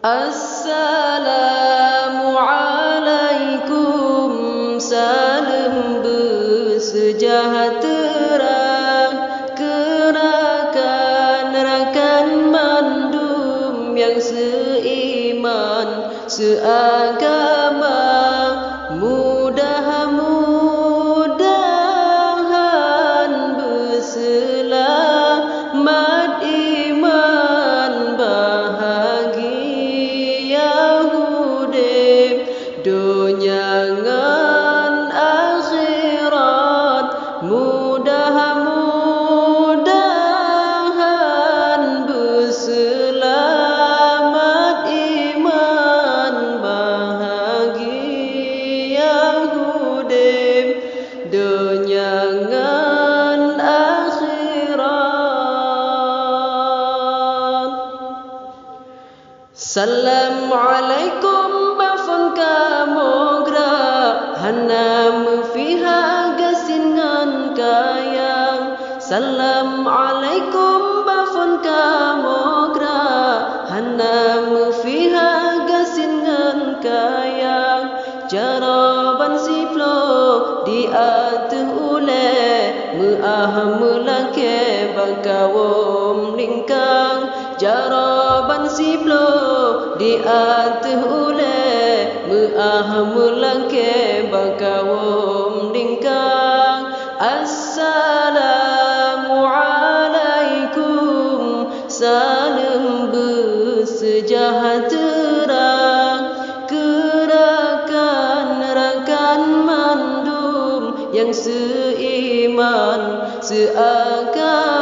Assalamualaikum, salam bersejahtera, rakan mandum yang seiman seagama, mudah-mudahan berselamat iman bahagia hidup dunia ngan akhirat, mudah-mudahan berselamat iman bahagia hidup dunia ngan akhirat. Assalamualaikum bafun kamogra hanam fiha gasingan kayang. Assalamualaikum bafun kamogra hanam fiha gasingan kayang. Jaraban siplo di atuh ule meah melangke bakawom lingkang. Jaraban siplo di atuh ule meah melangke bakawom lingkang. Assalamualaikum, salam bersejahtera, rakan mandum yang seiman seagama.